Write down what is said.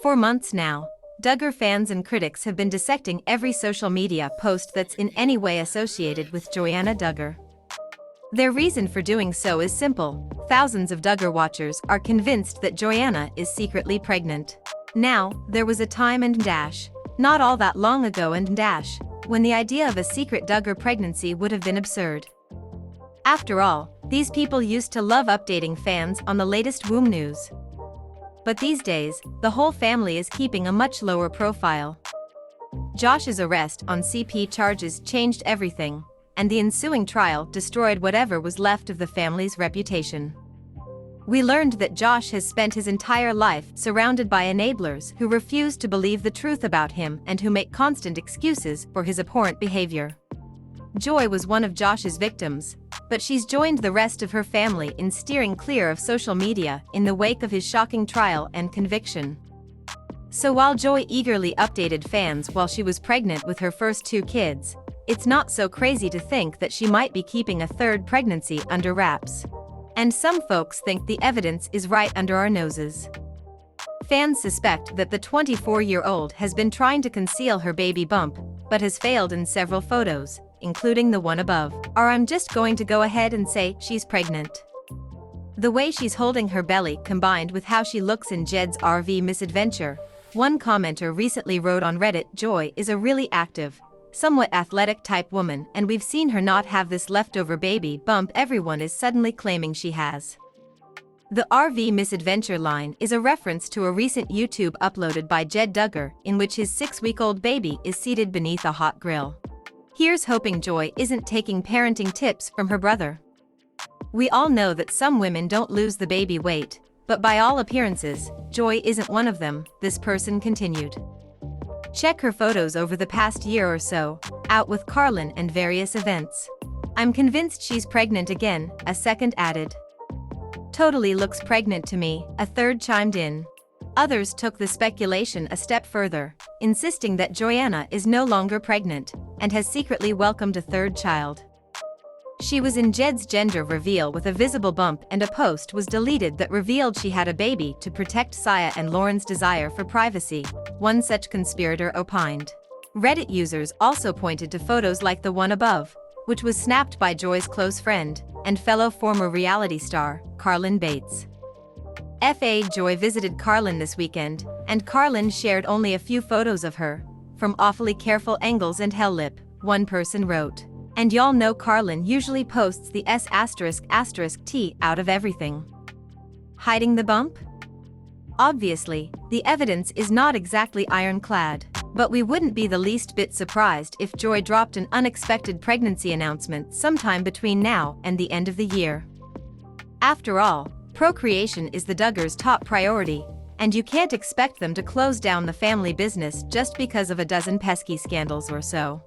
For months now, Duggar fans and critics have been dissecting every social media post that's in any way associated with Joanna Duggar. Their reason for doing so is simple: thousands of Duggar-watchers are convinced that Joanna is secretly pregnant. Now, there was a time and dash, not all that long ago and dash, when the idea of a secret Duggar pregnancy would have been absurd. After all, these people used to love updating fans on the latest womb news. But these days, the whole family is keeping a much lower profile. Josh's arrest on CP charges changed everything, and the ensuing trial destroyed whatever was left of the family's reputation. We learned that Josh has spent his entire life surrounded by enablers who refuse to believe the truth about him and who make constant excuses for his abhorrent behavior. Joy was one of Josh's victims, but she's joined the rest of her family in steering clear of social media in the wake of his shocking trial and conviction. So while Joy eagerly updated fans while she was pregnant with her first 2 kids, it's not so crazy to think that she might be keeping a third pregnancy under wraps. And some folks think the evidence is right under our noses. Fans suspect that the 24-year-old has been trying to conceal her baby bump, but has failed in several photos, including the one above. Or I'm just going to go ahead and say she's pregnant. The way she's holding her belly combined with how she looks in Jed's RV misadventure. One commenter recently wrote on Reddit, "Joy is a really active, somewhat athletic type woman, and we've seen her not have this leftover baby bump everyone is suddenly claiming she has." The RV misadventure line is a reference to a recent YouTube uploaded by Jed Duggar in which his 6-week-old baby is seated beneath a hot grill. Here's hoping Joy isn't taking parenting tips from her brother. We all know that some women don't lose the baby weight, but by all appearances, Joy isn't one of them, this person continued. Check her photos over the past year or so, out with Carlin and various events. I'm convinced she's pregnant again, a second added. Totally looks pregnant to me, a third chimed in. Others took the speculation a step further, insisting that Joanna is no longer pregnant and has secretly welcomed a third child. She was in Jed's gender reveal with a visible bump, and a post was deleted that revealed she had a baby to protect Saya and Lauren's desire for privacy, one such conspirator opined. Reddit users also pointed to photos like the one above, which was snapped by Joy's close friend and fellow former reality star, Carlin Bates. Joy visited Carlin this weekend, and Carlin shared only a few photos of her, from awfully careful angles and hell lip, one person wrote. And y'all know Carlin usually posts the S***T out of everything. Hiding the bump? Obviously, the evidence is not exactly ironclad, but we wouldn't be the least bit surprised if Joy dropped an unexpected pregnancy announcement sometime between now and the end of the year. After all, procreation is the Duggars' top priority, and you can't expect them to close down the family business just because of a dozen pesky scandals or so.